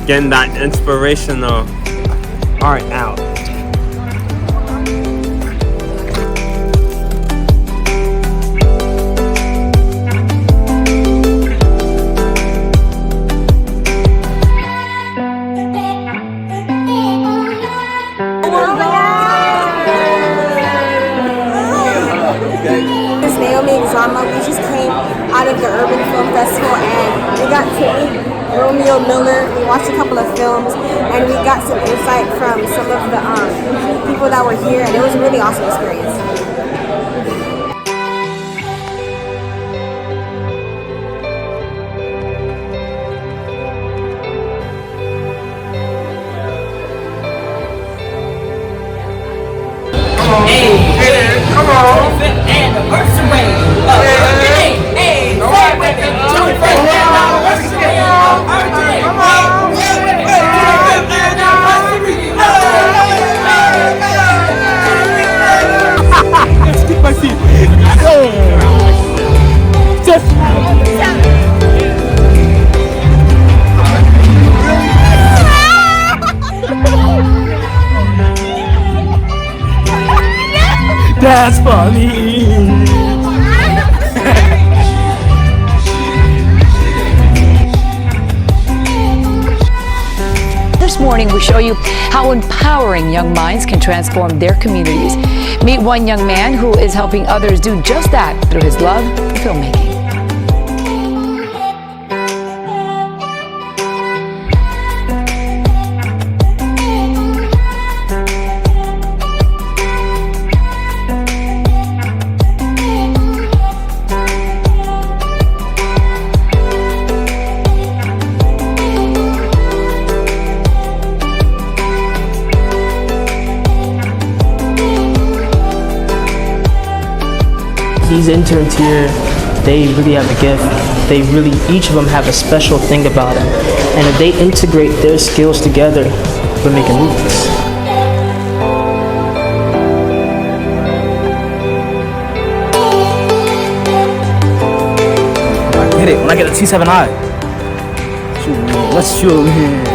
getting that inspirational art out. We just came out of the Urban Film Festival and we got to meet Romeo Miller. We watched a couple of films and we got some insight from some of the people that were here, and it was a really awesome experience. Hey, come on. Anniversary. Hey, say with it. 25th anniversary. Come on. Let's keep my seat. That's funny. This morning we show you how empowering young minds can transform their communities. Meet one young man who is helping others do just that through his love for filmmaking. These interns here, they really have a gift. They really, each of them have a special thing about them. And if they integrate their skills together, we're making movies. I get it, when I get a T7i. Let's show him.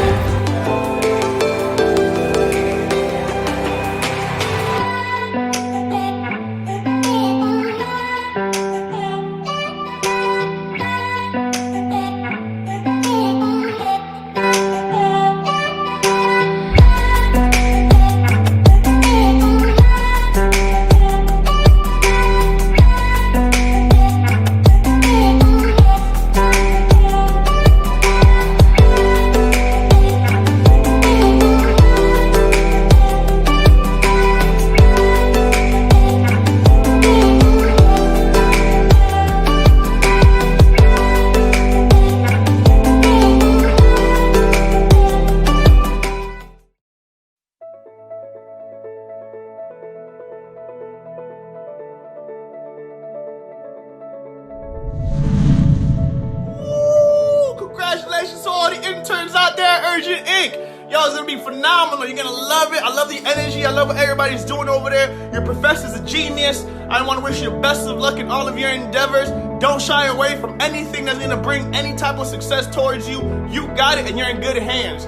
Congratulations to all the interns out there at Urgent Inc. Y'all, it's gonna be phenomenal. You're gonna love it. I love the energy. I love what everybody's doing over there. Your professor's a genius. I want to wish you the best of luck in all of your endeavors. Don't shy away from anything that's gonna bring any type of success towards you. You got it, and you're in good hands.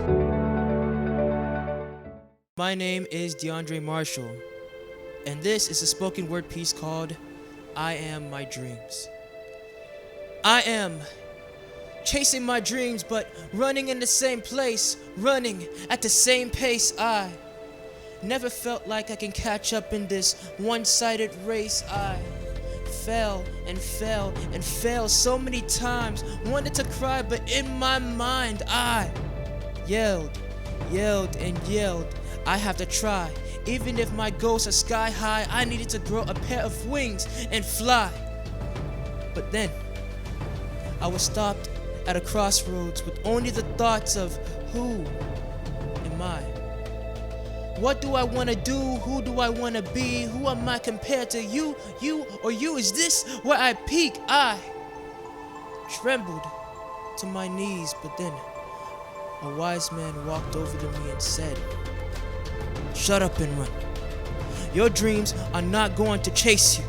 My name is DeAndre Marshall, and this is a spoken word piece called I Am My Dreams. I am chasing my dreams, but running in the same place, running at the same pace. I never felt like I can catch up in this one-sided race. I fell and fell and fell so many times, wanted to cry, but in my mind I yelled and yelled. I have to try, even if my goals are sky high. I needed to grow a pair of wings and fly. But then I was stopped at a crossroads with only the thoughts of who am I? What do I want to do? Who do I want to be? Who am I compared to? You, or you? Is this where I peak? I trembled to my knees, but then a wise man walked over to me and said, "Shut up and run. Your dreams are not going to chase you.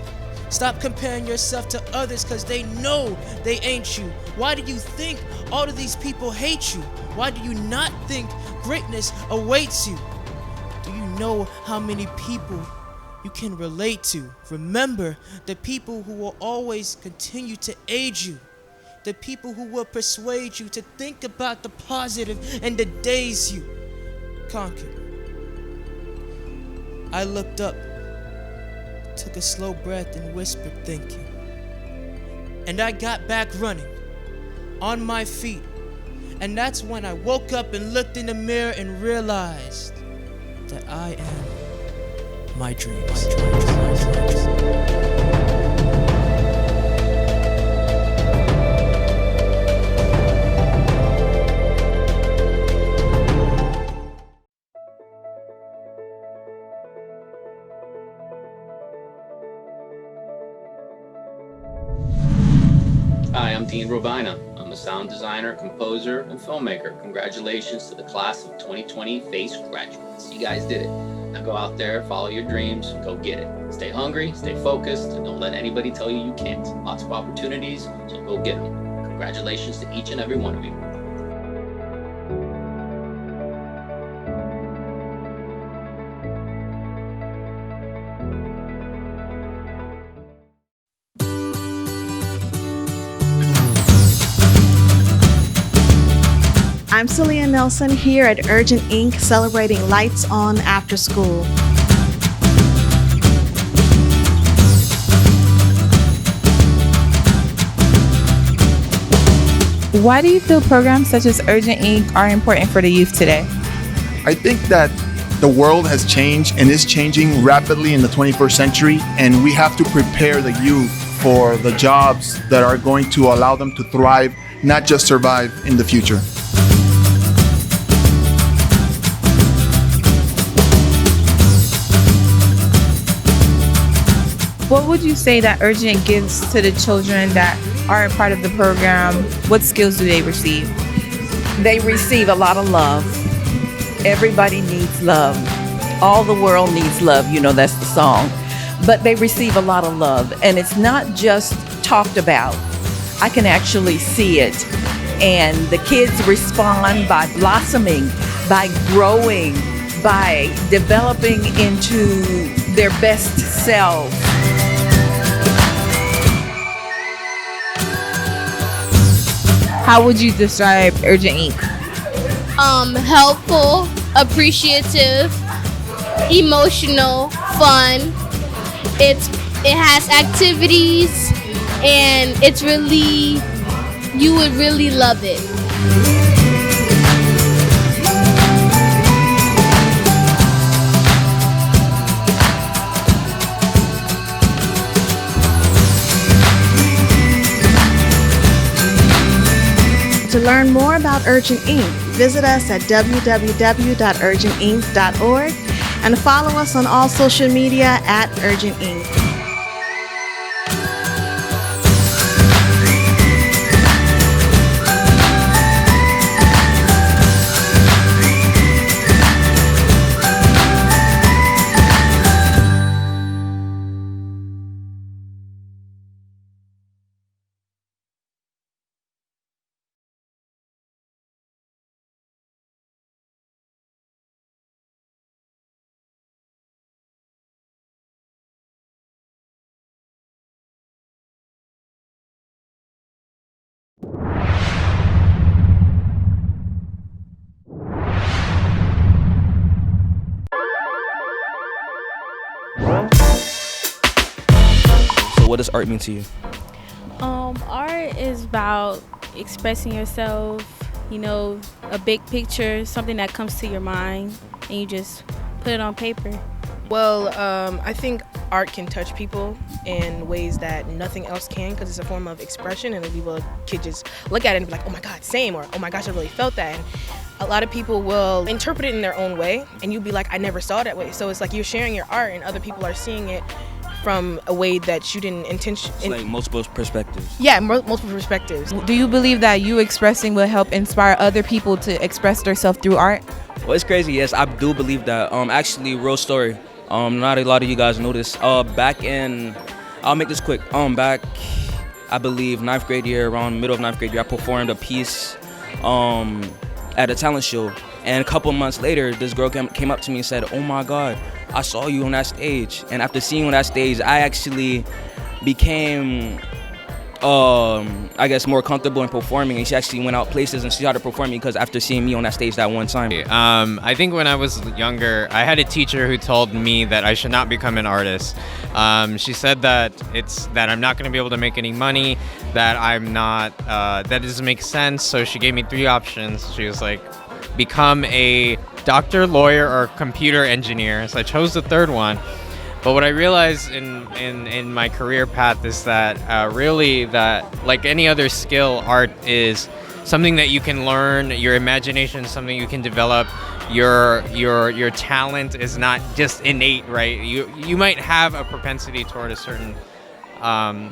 Stop comparing yourself to others because they know they ain't you. Why do you think all of these people hate you? Why do you not think greatness awaits you? Do you know how many people you can relate to? Remember the people who will always continue to aid you. The people who will persuade you to think about the positive and the days you conquered. I looked up, took a slow breath and whispered thinking. And I got back running, on my feet. And that's when I woke up and looked in the mirror and realized that I am my dreams. Hi, I'm Dean Robina. I'm a sound designer, composer, and filmmaker. Congratulations to the class of 2020 F.A.C.E graduates. You guys did it. Now go out there, follow your dreams, and go get it. Stay hungry, stay focused, and don't let anybody tell you you can't. Lots of opportunities, so go get them. Congratulations to each and every one of you. I'm Celia Nelson here at Urgent Inc. celebrating Lights On After School. Why do you feel programs such as Urgent Inc. are important for the youth today? I think that the world has changed and is changing rapidly in the 21st century, and we have to prepare the youth for the jobs that are going to allow them to thrive, not just survive in the future. What would you say that Urgent gives to the children that are a part of the program? What skills do they receive? They receive a lot of love. Everybody needs love. All the world needs love, you know, that's the song. But they receive a lot of love, and it's not just talked about. I can actually see it. And the kids respond by blossoming, by growing, by developing into their best selves. How would you describe Urgent Inc.? Helpful, appreciative, emotional, fun. It has activities, and it's really, you would really love it. To learn more about Urgent Inc., visit us at www.urgentinc.org and follow us on all social media at Urgent Inc. So what does art mean to you? Art is about expressing yourself, you know, a big picture, something that comes to your mind, and you just put it on paper. Well, I think art can touch people in ways that nothing else can, because it's a form of expression, and people could just look at it and be like, oh my God, same, or oh my gosh, I really felt that. And a lot of people will interpret it in their own way, and you'll be like, I never saw it that way. So it's like you're sharing your art, and other people are seeing it from a way that you didn't intentionally. Like multiple perspectives. Yeah, multiple perspectives. Do you believe that you expressing will help inspire other people to express themselves through art? Well, it's crazy. Yes, I do believe that. Actually, real story. Not a lot of you guys know this. Back in I'll make this quick. Back, I believe, 9th grade year, around middle of 9th grade year, I performed a piece at a talent show. And a couple months later, this girl came up to me and said, "Oh my God, I saw you on that stage." And after seeing you on that stage, I actually became, I guess, more comfortable in performing. And she actually went out places and she started performing because after seeing me on that stage that one time. I think when I was younger, I had a teacher who told me that I should not become an artist. She said that I'm not going to be able to make any money, that I'm not, that doesn't make sense. So she gave me 3 options. She was like, become a doctor, lawyer, or computer engineer. So I chose the 3rd one. But what I realized in my career path is that really that, like any other skill, art is something that you can learn. Your imagination is something you can develop. Your talent is not just innate, right? You might have a propensity toward a certain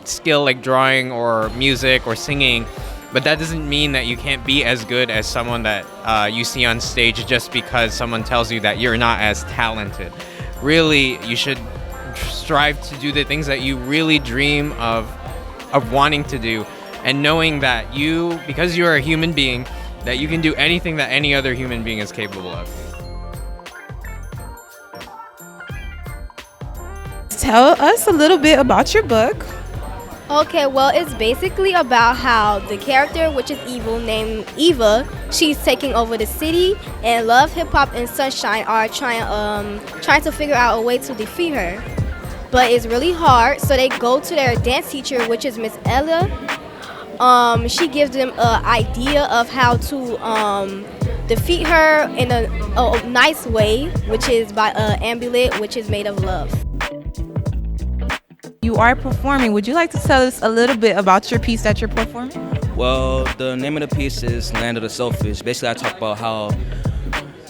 skill like drawing or music or singing, but that doesn't mean that you can't be as good as someone that you see on stage just because someone tells you that you're not as talented. Really, you should strive to do the things that you really dream of wanting to do, and knowing that because you're a human being, that you can do anything that any other human being is capable of. Tell us a little bit about your book. Okay, well, it's basically about how the character, which is evil, named Eva, she's taking over the city, and Love, Hip Hop, and Sunshine are trying to figure out a way to defeat her. But it's really hard, so they go to their dance teacher, which is Miss Ella. She gives them an idea of how to defeat her in a nice way, which is by an amulet, which is made of love. You are performing. Would you like to tell us a little bit about your piece that you're performing? Well, the name of the piece is Land of the Selfish. Basically, I talk about how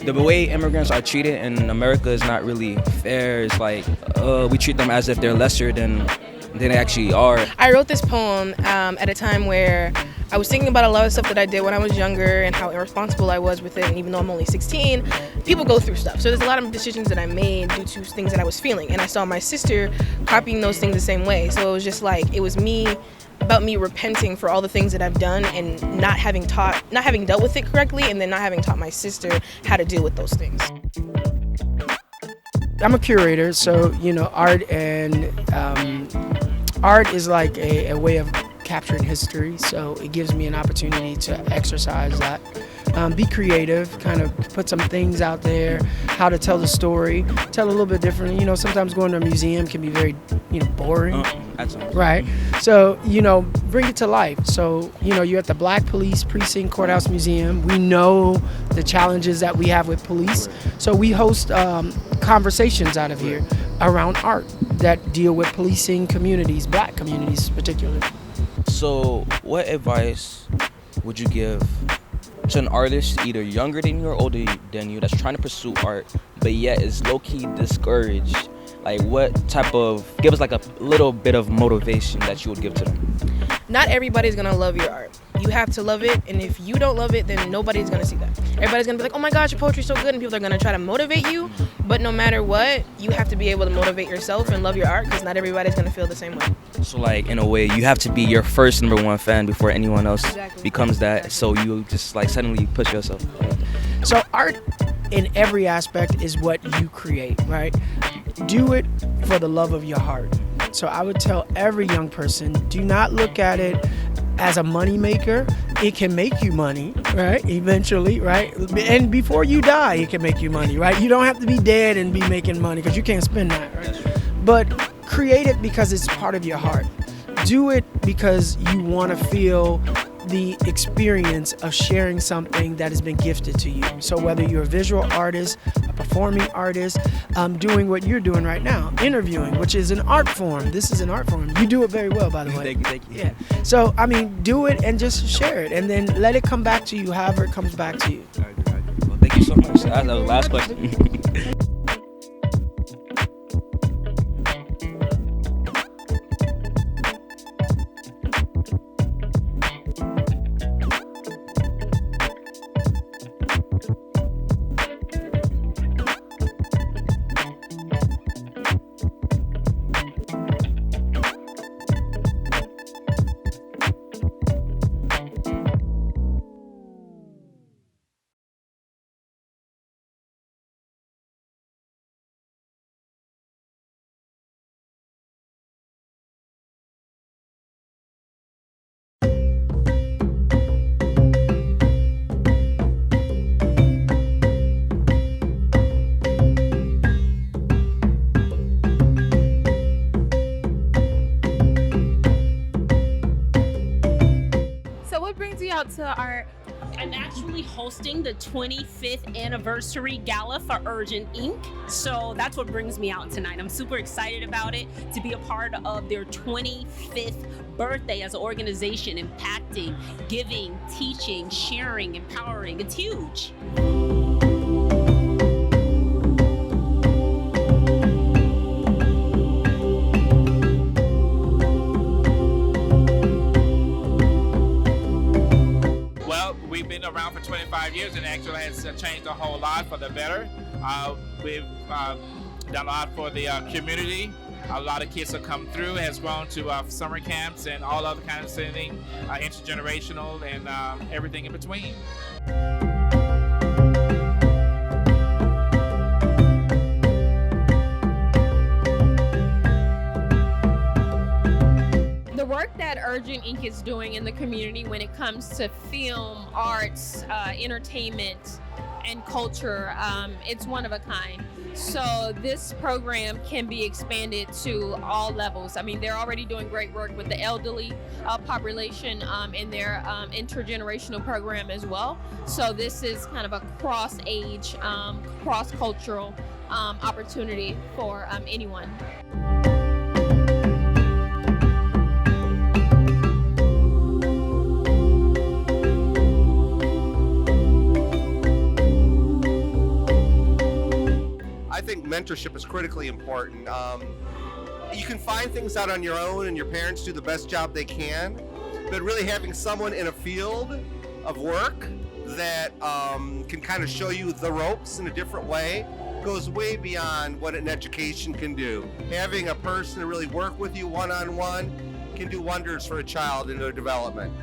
the way immigrants are treated in America is not really fair. It's like we treat them as if they're lesser than they actually are. I wrote this poem at a time where I was thinking about a lot of stuff that I did when I was younger and how irresponsible I was with it. And even though I'm only 16, people go through stuff. So there's a lot of decisions that I made due to things that I was feeling. And I saw my sister copying those things the same way. So it was just like, it was about me repenting for all the things that I've done and not having dealt with it correctly, and then not having taught my sister how to deal with those things. I'm a curator, so art is like a way of capturing history, so it gives me an opportunity to exercise that. Be creative, kind of put some things out there, how to tell the story, tell a little bit differently. Sometimes going to a museum can be very, boring. Right. So, bring it to life. So, you're at the Black Police Precinct Courthouse Museum. We know the challenges that we have with police. So we host conversations out of here around art that deal with policing communities, Black communities particularly. So what advice would you give to an artist either younger than you or older than you that's trying to pursue art but yet is low-key discouraged? Like give us like a little bit of motivation that you would give to them. Not everybody's gonna love your art. You have to love it, and if you don't love it, then nobody's gonna see that. Everybody's gonna be like, oh my gosh, your poetry's so good, and people are gonna try to motivate you, but no matter what, you have to be able to motivate yourself and love your art, because not everybody's gonna feel the same way. So like, in a way, you have to be your first #1 fan before anyone else becomes that, so you just like suddenly push yourself. So art in every aspect is what you create, right? Do it for the love of your heart. So I would tell every young person, do not look at it as a money maker. It can make you money, right? Eventually, right? And before you die, it can make you money, right? You don't have to be dead and be making money, because you can't spend that, right? But create it because it's part of your heart. Do it because you want to feel the experience of sharing something that has been gifted to you. So whether you're a visual artist, a performing artist, doing what you're doing right now, interviewing, which is an art form. This is an art form. You do it very well, by the way. Thank you. Yeah. So, do it and just share it, and then let it come back to you however it comes back to you. All right. Well, thank you so much. That was the last question. to Art. I'm actually hosting the 25th anniversary gala for Urgent Inc. So that's what brings me out tonight. I'm super excited about it, to be a part of their 25th birthday as an organization, impacting, giving, teaching, sharing, empowering. It's huge. We've been around for 25 years and actually has changed a whole lot for the better. We've done a lot for the community. A lot of kids have come through, has grown to summer camps and all other kinds of things, intergenerational and everything in between. The work that Urgent Inc. is doing in the community when it comes to film, arts, entertainment, and culture, it's one of a kind. So this program can be expanded to all levels. I mean, they're already doing great work with the elderly population in their intergenerational program as well. So this is kind of a cross-age, cross-cultural opportunity for anyone. I think mentorship is critically important. You can find things out on your own and your parents do the best job they can, but really having someone in a field of work that can kind of show you the ropes in a different way goes way beyond what an education can do. Having a person to really work with you one-on-one can do wonders for a child in their development.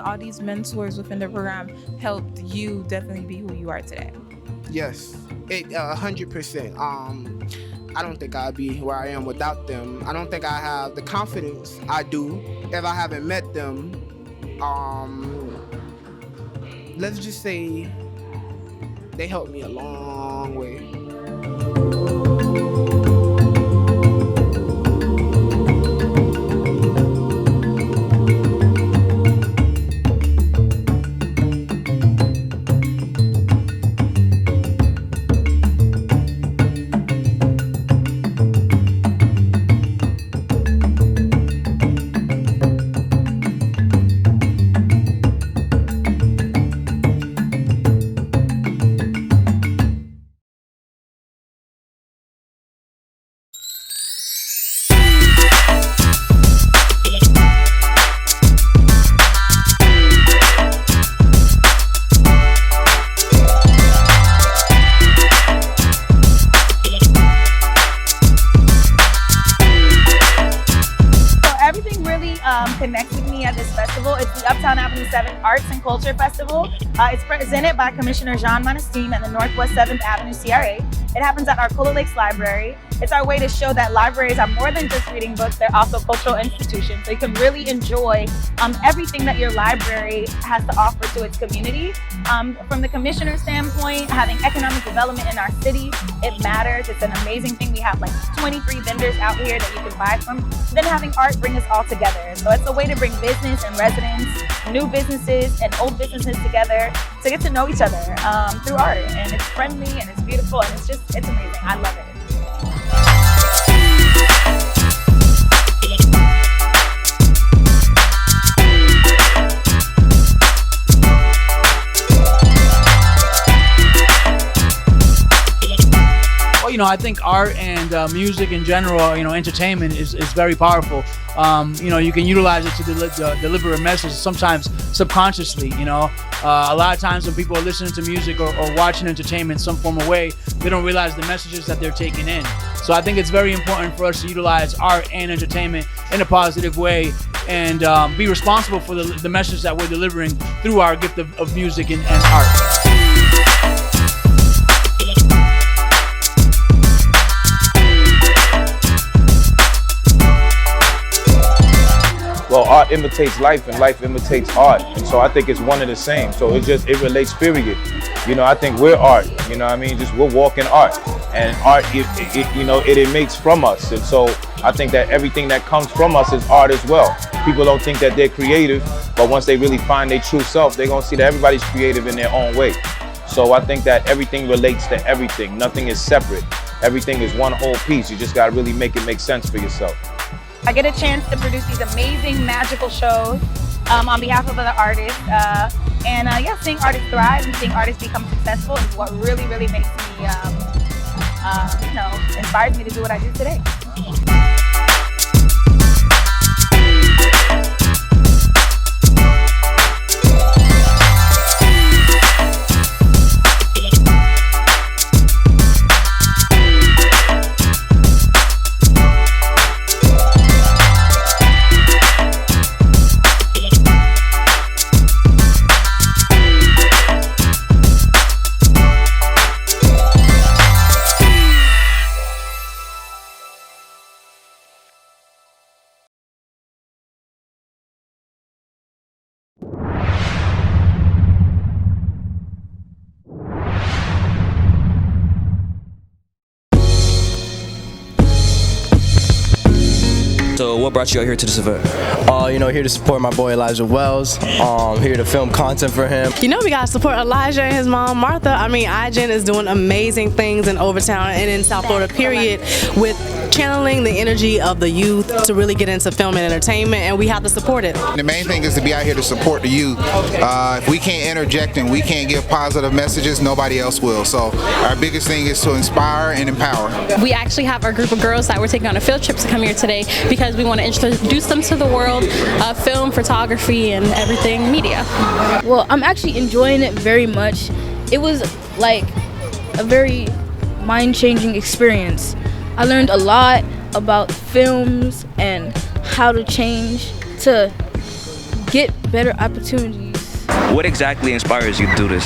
All these mentors within the program helped you definitely be who you are today? Yes, 100%. I don't think I'd be where I am without them. I don't think I have the confidence I do if I haven't met them. Let's just say they helped me a long way. Connected me at this festival. It's the Uptown Avenue 7 Arts and Culture Festival. It's presented by Commissioner Jean Monestime and the Northwest 7th Avenue CRA. It happens at Arcola Lakes Library. It's our way to show that libraries are more than just reading books, they're also cultural institutions. So you can really enjoy everything that your library has to offer to its community. From the commissioner's standpoint, having economic development in our city, it matters. It's an amazing thing. We have like 23 vendors out here that you can buy from. Then having art bring us all together. So it's a way to bring business and residents, new businesses and old businesses together to get to know each other through art. And it's friendly and it's beautiful and it's amazing. I love it. You know, I think art and music in general, you know, entertainment is very powerful. You know, you can utilize it to deliver a message, sometimes subconsciously, you know. A lot of times when people are listening to music or watching entertainment in some form of way, they don't realize the messages that they're taking in. So I think it's very important for us to utilize art and entertainment in a positive way and be responsible for the message that we're delivering through our gift of music and art. well, art imitates life and life imitates art. And so I think it's one and the same. So it relates, period. You know, I think we're art, you know what I mean? Just we're walking art. And art, it emanates from us. And so I think that everything that comes from us is art as well. People don't think that they're creative, but once they really find their true self, they're gonna see that everybody's creative in their own way. So I think that everything relates to everything. Nothing is separate. Everything is one whole piece. You just gotta really make it make sense for yourself. I get a chance to produce these amazing, magical shows on behalf of other artists. Seeing artists thrive and seeing artists become successful is what really, really makes me, inspires me to do what I do today. So what brought you out here to this event? Here to support my boy Elijah Wells. Here to film content for him. We gotta support Elijah and his mom Martha. iGen is doing amazing things in Overtown and in South Florida, period, with channeling the energy of the youth to really get into film and entertainment, and we have to support it. The main thing is to be out here to support the youth. If we can't interject and we can't give positive messages, nobody else will. So our biggest thing is to inspire and empower. We actually have our group of girls that we're taking on a field trip to come here today because we want to introduce them to the world of film, photography, and everything media. Well, I'm actually enjoying it very much. It was like a very mind-changing experience. I learned a lot about films and how to change to get better opportunities. What exactly inspires you to do this?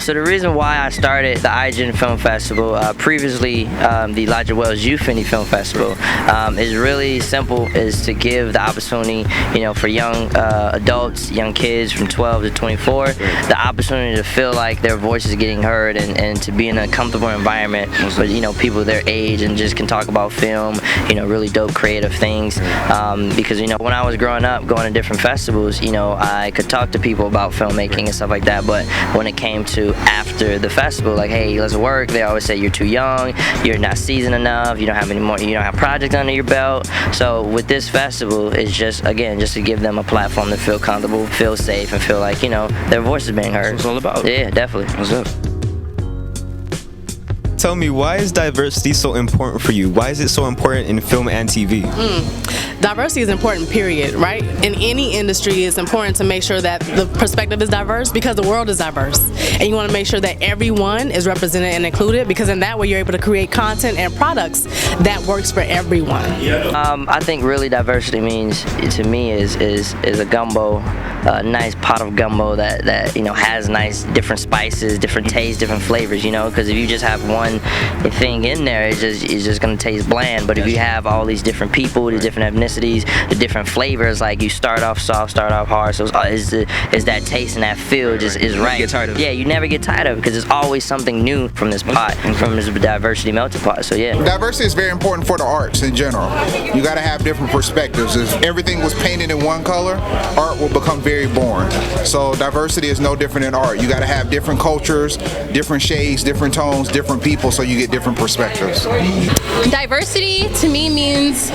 So the reason why I started the iGen Film Festival, previously the Elijah Wells Youth Indie Film Festival, is really simple, is to give the opportunity, for young adults, young kids from 12 to 24, the opportunity to feel like their voice is getting heard and to be in a comfortable environment with, people their age and just can talk about film, really dope creative things. Because, when I was growing up, going to different festivals, I could talk to people about filmmaking and stuff like that, but when it came to after the festival, like, hey, let's work, they always say you're too young, you're not seasoned enough, you don't have projects under your belt. So with this festival, it's just to give them a platform to feel comfortable, feel safe, and feel like, their voice is being heard. That's what it's all about. Yeah, definitely. What's up? Tell me, why is diversity so important for you? Why is it so important in film and TV? Diversity is important, period, right? In any industry, it's important to make sure that the perspective is diverse because the world is diverse. And you want to make sure that everyone is represented and included, because in that way you're able to create content and products that works for everyone. I think really diversity means, to me, is a gumbo, a nice pot of gumbo that has nice different spices, different tastes, different flavors, because if you just have one thing in there, it's just gonna taste bland. But if you have all these different people, the different ethnicities, the different flavors, like you start off soft, start off hard, so it's that taste and that feel just is right. You get tired of it. Yeah, you never get tired of it because there's always something new from this pot, from this diversity melting pot. So yeah. Diversity is very important for the arts in general. You got to have different perspectives. If everything was painted in one color, art will become very boring. So diversity is no different in art. You got to have different cultures, different shades, different tones, different people, so you get different perspectives. Diversity to me means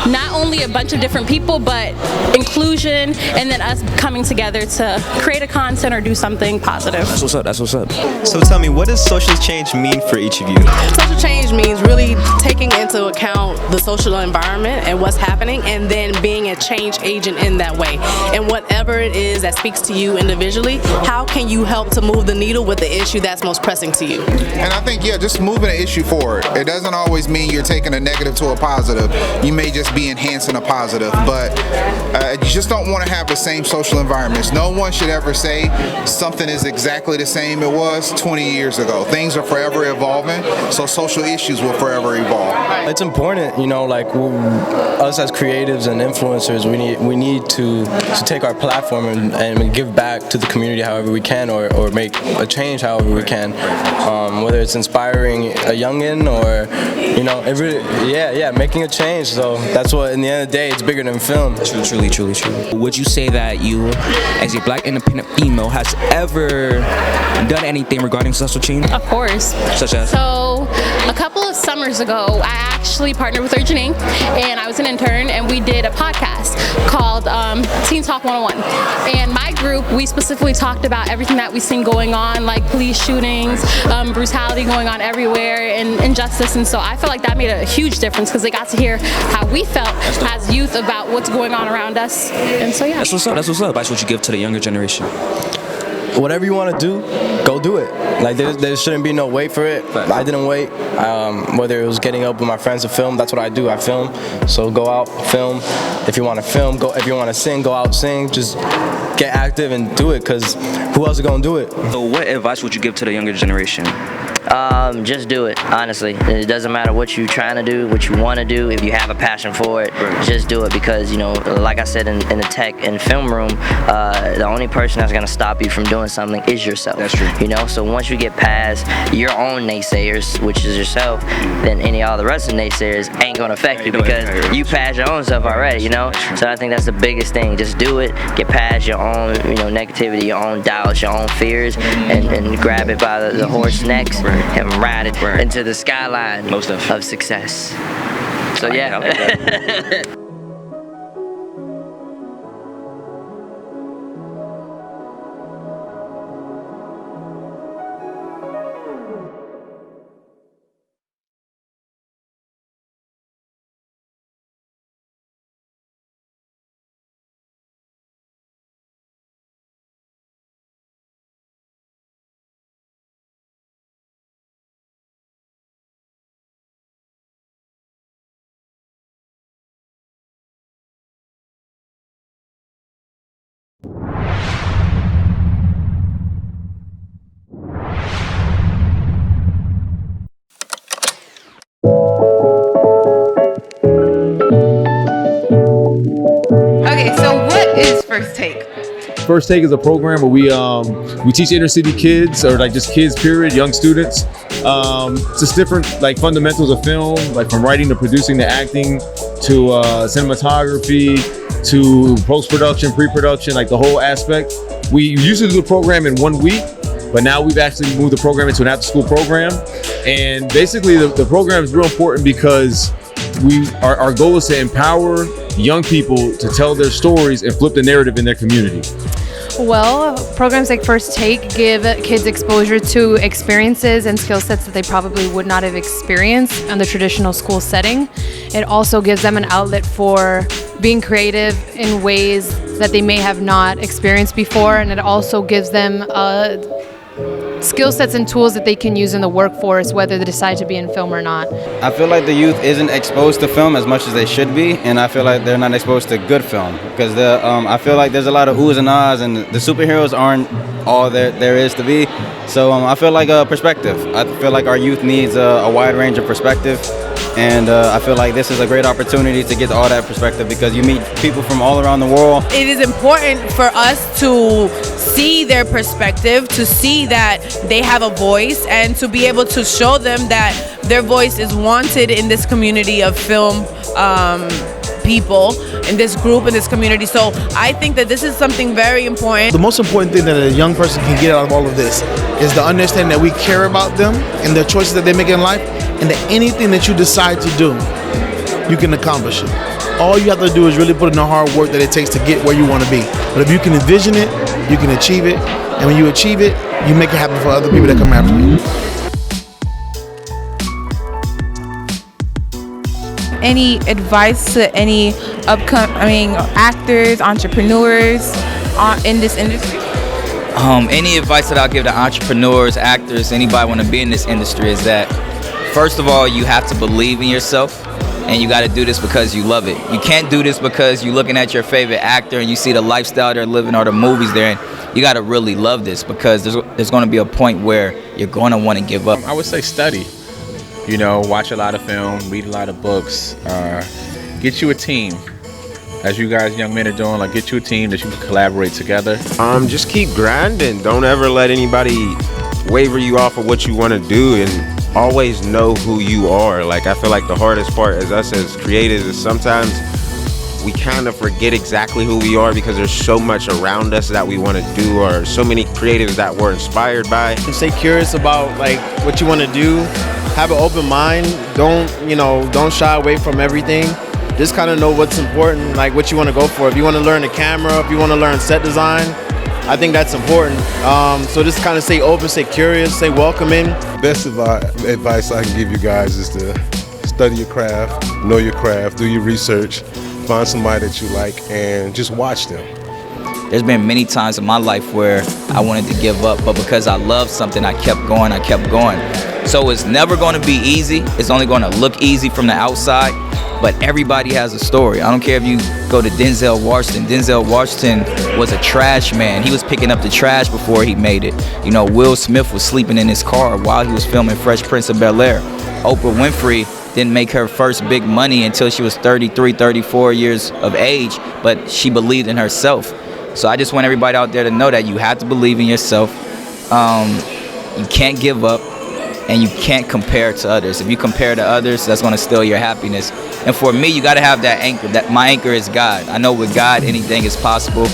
not only a bunch of different people, but inclusion, and then us coming together to create a content or do something positive. That's what's up. That's what's up. So tell me, what does social change mean for each of you? Social change means really taking into account the social environment and what's happening, and then being a change agent in that way. And whatever whatever it is that speaks to you individually, how can you help to move the needle with the issue that's most pressing to you? And I think, just moving an issue forward. It doesn't always mean you're taking a negative to a positive. You may just be enhancing a positive, but you just don't want to have the same social environments. No one should ever say something is exactly the same it was 20 years ago. Things are forever evolving, so social issues will forever evolve. It's important, like us as creatives and influencers, we need to take our platform and give back to the community however we can, or make a change however we can, whether it's inspiring a youngin or making a change. So that's what, in the end of the day, it's bigger than film. Truly. Would you say that you, as a Black independent female, has ever done anything regarding social change? Of course. Such as? So, a couple of summers ago, I actually partnered with Urgent Inc. and I was an intern, and we did a podcast called Teen Talk 101. And my group, we specifically talked about everything that we've seen going on, like police shootings, brutality going on everywhere, and injustice. And so I feel like that made a huge difference because they got to hear how we felt as youth about what's going on around us. And so, yeah. That's what's up. That's what you give to the younger generation. Whatever you want to do, go do it. Like there shouldn't be no wait for it. I didn't wait. Whether it was getting up with my friends to film, that's what I do. I film. So go out, film. If you want to film, go. If you want to sing, go out, sing. Just get active and do it, because who else is gonna do it? So what advice would you give to the younger generation? Just do it, honestly. It doesn't matter what you're trying to do, what you want to do. If you have a passion for it, just do it, because, like I said in the tech and film room, the only person that's going to stop you from doing something is yourself. That's true. So once you get past your own naysayers, which is yourself, then any all the rest of the naysayers ain't going to affect you, because you passed your own stuff already, So I think that's the biggest thing. Just do it. Get past your own, negativity, your own doubts, your own fears, and grab it by the horse necks and ride it into the skyline of success. So yeah. I like that. Okay, so what is First Take? First Take is a program where we teach inner city kids, or like just kids period, young students, just different like fundamentals of film, like from writing to producing to acting to cinematography to post-production, pre-production, like the whole aspect. We usually do the program in 1 week, but now we've actually moved the program into an after-school program. And basically the program is real important because our goal is to empower young people to tell their stories and flip the narrative in their community. Well, programs like First Take give kids exposure to experiences and skill sets that they probably would not have experienced in the traditional school setting. It also gives them an outlet for being creative in ways that they may have not experienced before, and it also gives them skill sets and tools that they can use in the workforce, whether they decide to be in film or not. I feel like the youth isn't exposed to film as much as they should be, and I feel like they're not exposed to good film, because I feel like there's a lot of oohs and ahs, and the superheroes aren't all there is to be. So I feel like a perspective. I feel like our youth needs a wide range of perspective, and I feel like this is a great opportunity to get all that perspective, because you meet people from all around the world. It is important for us to see their perspective, to see that they have a voice, and to be able to show them that their voice is wanted in this community of film people, in this group, in this community. So I think that this is something very important. The most important thing that a young person can get out of all of this is the understanding that we care about them and the choices that they make in life, and that anything that you decide to do, you can accomplish it. All you have to do is really put in the hard work that it takes to get where you want to be. But if you can envision it, you can achieve it. And when you achieve it, you make it happen for other people that come after you. Any advice to any upcoming actors, entrepreneurs? in this industry? Any advice that I'll give to entrepreneurs, actors, anybody want to be in this industry is that, first of all, you have to believe in yourself, and you got to do this because you love it. You can't do this because you're looking at your favorite actor and you see the lifestyle they're living or the movies they're in. You got to really love this, because there's going to be a point where you're going to want to give up. I would say study. You know, watch a lot of film, read a lot of books, get you a team. As you guys, young men, are doing, like, get you a team that you can collaborate together. Just keep grinding. Don't ever let anybody waver you off of what you want to do, and always know who you are. Like, I feel like the hardest part as us as creatives is sometimes we kind of forget exactly who we are because there's so much around us that we want to do, or so many creatives that we're inspired by. Stay curious about like what you want to do. Have an open mind. Don't shy away from everything. Just kind of know what's important, like what you want to go for. If you want to learn the camera, if you want to learn set design, I think that's important. So just kind of stay open, stay curious, stay welcoming. Best advice I can give you guys is to study your craft, know your craft, do your research, find somebody that you like, and just watch them. There's been many times in my life where I wanted to give up, but because I loved something, I kept going. So it's never going to be easy. It's only going to look easy from the outside, but everybody has a story. I don't care if you go to Denzel Washington. Denzel Washington was a trash man. He was picking up the trash before he made it. You know, Will Smith was sleeping in his car while he was filming Fresh Prince of Bel-Air. Oprah Winfrey didn't make her first big money until she was 33, 34 years of age, but she believed in herself. So I just want everybody out there to know that you have to believe in yourself. You can't give up, and you can't compare to others. If you compare to others, that's going to steal your happiness. And for me, you got to have that anchor. That my anchor is God. I know with God, anything is possible.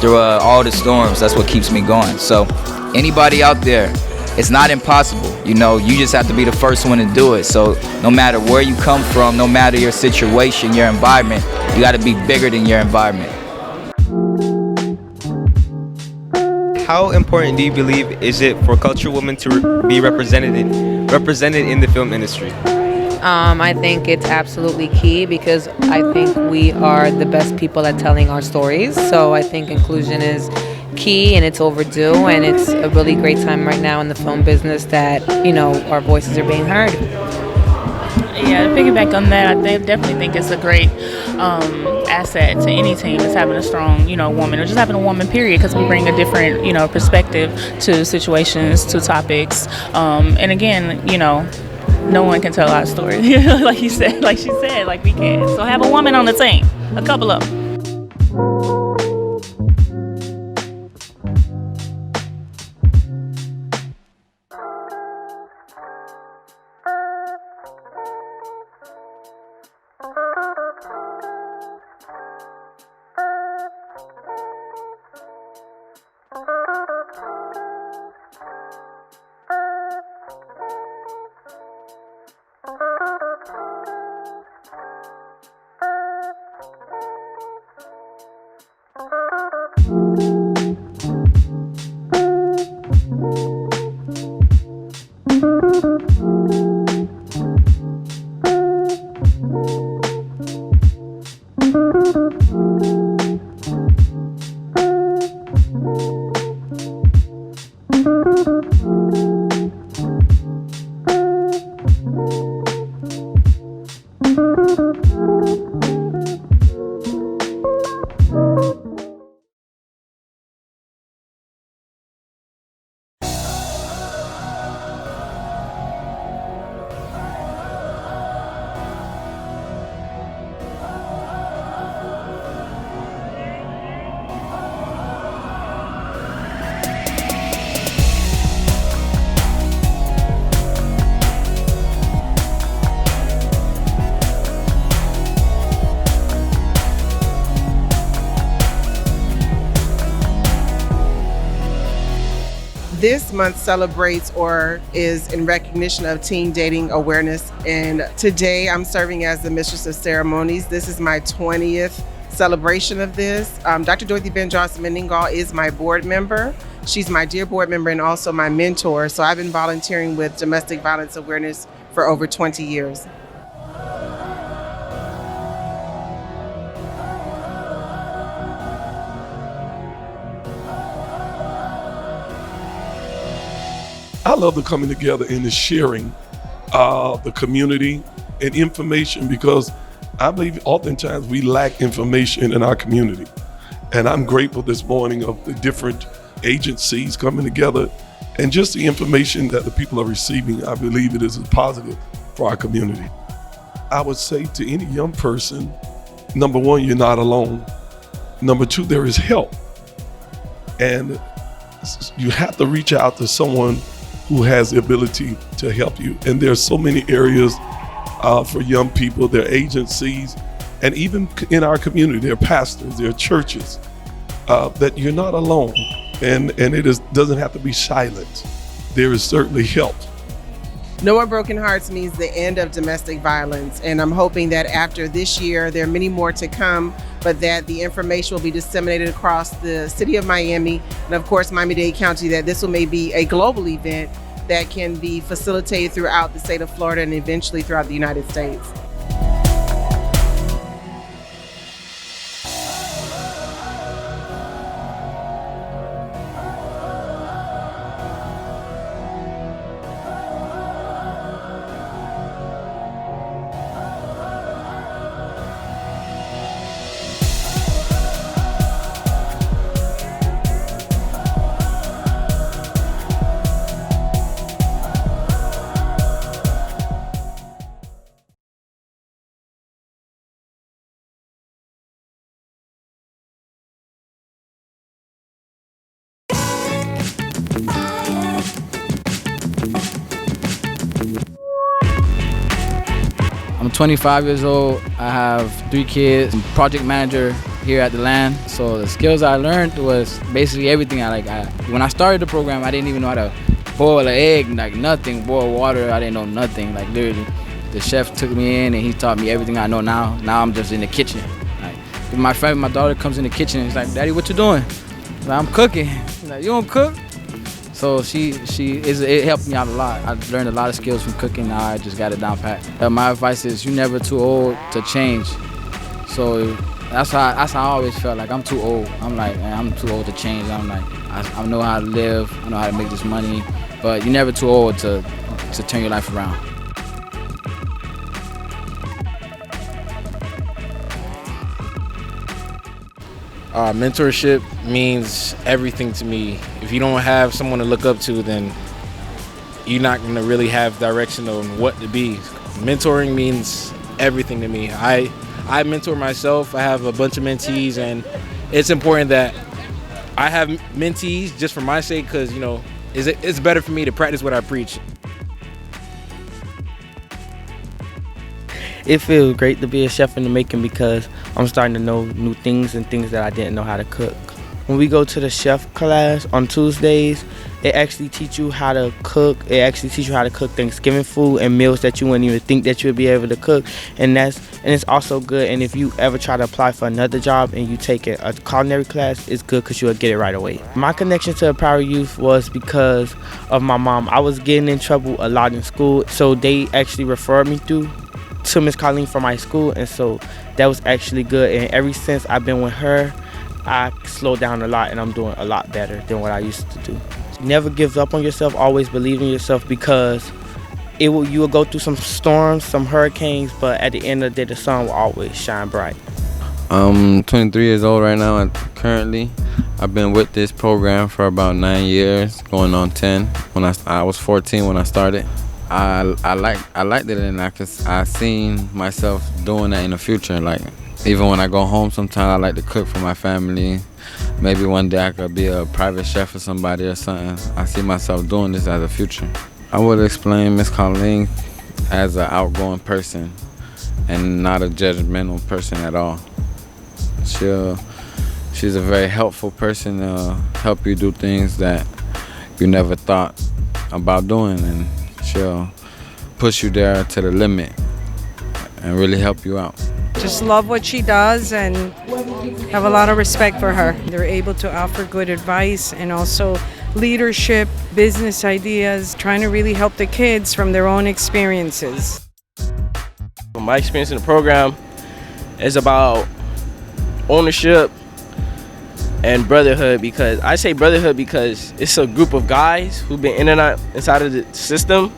Through all the storms, that's what keeps me going. So anybody out there, it's not impossible. You know, you just have to be the first one to do it. So no matter where you come from, no matter your situation, your environment, you got to be bigger than your environment. How important do you believe is it for cultural women to be represented in the film industry? I think it's absolutely key, because I think we are the best people at telling our stories. So I think inclusion is key, and it's overdue, and it's a really great time right now in the film business that, you know, our voices are being heard. Yeah, to piggyback on that, I definitely think it's a great asset to any team that's having a strong, woman, or just having a woman, period, because we bring a different, perspective to situations, to topics. And again, no one can tell our story, like she said, like we can. So have a woman on the team, a couple of them. This month celebrates or is in recognition of Teen Dating Awareness, and today I'm serving as the Mistress of Ceremonies. This is my 20th celebration of this. Dr. Dorothy Ben Johnson Mendengal is my board member. She's my dear board member and also my mentor. So I've been volunteering with domestic violence awareness for over 20 years. I love the coming together and the sharing the community and information, because I believe oftentimes we lack information in our community. And I'm grateful this morning of the different agencies coming together and just the information that the people are receiving. I believe it is a positive for our community. I would say to any young person, number one, you're not alone. Number two, there is help. And you have to reach out to someone who has the ability to help you. And there are so many areas for young people, there are agencies, and even in our community, there are pastors, there are churches, that you're not alone. And it doesn't have to be silent. There is certainly help. No More Broken Hearts means the end of domestic violence, and I'm hoping that after this year, there are many more to come, but that the information will be disseminated across the city of Miami and of course Miami-Dade County, that this will maybe be a global event that can be facilitated throughout the state of Florida and eventually throughout the United States. I'm 25 years old. I have 3 kids. I'm project manager here at the land. So the skills I learned was basically everything. When I started the program, I didn't even know how to boil an egg, like nothing. Boil water, I didn't know nothing. Like literally, the chef took me in and he taught me everything I know now. Now I'm just in the kitchen. Like my daughter comes in the kitchen and she's like, "Daddy, what you doing?" I'm like, "I'm cooking." She's like, "You don't cook?" So it helped me out a lot. I learned a lot of skills from cooking. Now I just got it down pat. My advice is you're never too old to change. So that's how I always felt, like I'm too old. I'm like, man, I'm too old to change. I'm like, I know how to live. I know how to make this money. But you're never too old to turn your life around. Mentorship means everything to me. If you don't have someone to look up to, then you're not going to really have direction on what to be. Mentoring means everything to me. I mentor myself. I have a bunch of mentees, and it's important that I have mentees just for my sake, because it's better for me to practice what I preach. It feels great to be a chef in the making, because I'm starting to know new things and things that I didn't know how to cook. When we go to the chef class on Tuesdays, they actually teach you how to cook. They actually teach you how to cook Thanksgiving food and meals that you wouldn't even think that you'd be able to cook. And it's also good. And if you ever try to apply for another job and you take a culinary class, it's good because you'll get it right away. My connection to Empower Youth was because of my mom. I was getting in trouble a lot in school, so they actually referred me to Miss Colleen from my school, and so that was actually good. And ever since I've been with her, I slowed down a lot, and I'm doing a lot better than what I used to do. Never give up on yourself. Always believe in yourself, because you will go through some storms, some hurricanes, but at the end of the day, the sun will always shine bright. I'm 23 years old right now. Currently, I've been with this program for about 9 years, going on 10. When I was 14 when I started. I liked it, and I seen myself doing that in the future. Like, even when I go home, sometimes I like to cook for my family. Maybe one day I could be a private chef for somebody or something. I see myself doing this as a future. I would explain Miss Colleen as an outgoing person and not a judgmental person at all. She's a very helpful person to help you do things that you never thought about doing, and she'll push you there to the limit and really help you out. Just love what she does and have a lot of respect for her. They're able to offer good advice and also leadership, business ideas, trying to really help the kids from their own experiences. My experience in the program is about ownership, and brotherhood, because I say brotherhood because it's a group of guys who've been in and out inside of the system,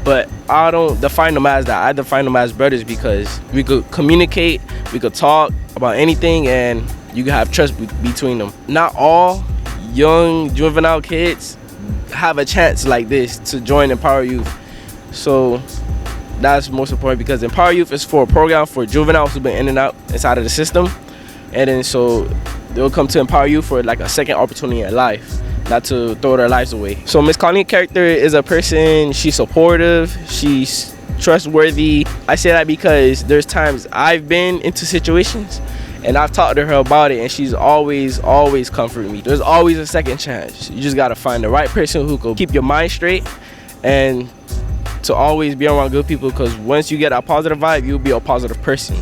but I don't define them as that. I define them as brothers because we could communicate, we could talk about anything, and you can have trust between them. Not all young juvenile kids have a chance like this to join Empower Youth. So that's most important, because Empower Youth is for a program for juveniles who've been in and out inside of the system. And then so they'll come to Empower Youth for like a second opportunity in life, not to throw their lives away. So Miss Colleen character is a person, she's supportive, she's trustworthy. I say that because there's times I've been into situations and I've talked to her about it, and she's always comforted me. There's always a second chance. You just gotta find the right person who can keep your mind straight and to always be around good people, because once you get a positive vibe, you'll be a positive person.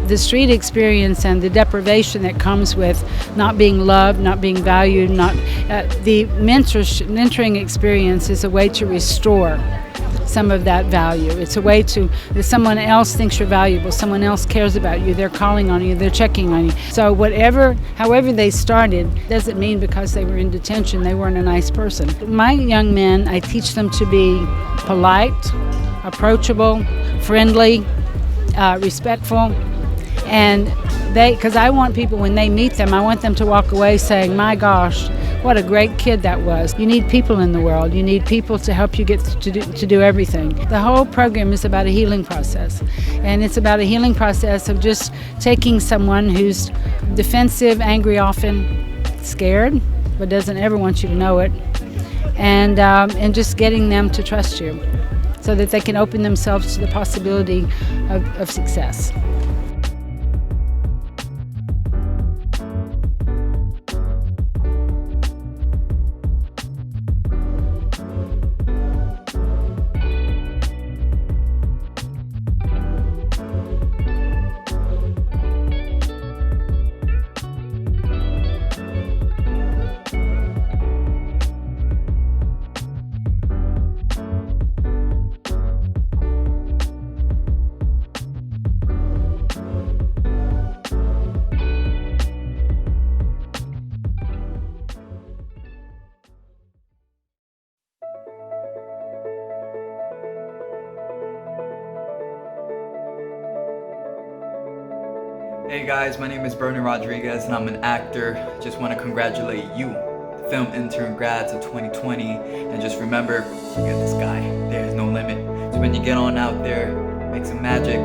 The street experience and the deprivation that comes with not being loved, not being valued, the mentoring experience is a way to restore some of that value. It's a way to, if someone else thinks you're valuable, someone else cares about you, they're calling on you, they're checking on you. So however they started, doesn't mean because they were in detention they weren't a nice person. My young men, I teach them to be polite, approachable, friendly, respectful, and because I want people, when they meet them, I want them to walk away saying, my gosh, what a great kid that was. You need people in the world. You need people to help you get to do everything. The whole program is about a healing process. And it's about a healing process of just taking someone who's defensive, angry often, scared, but doesn't ever want you to know it, and just getting them to trust you so that they can open themselves to the possibility of success. Hey guys, my name is Bernie Rodriguez and I'm an actor. Just want to congratulate you, the film intern grads of 2020, and just remember, look at the sky, there is no limit. So when you get on out there, make some magic,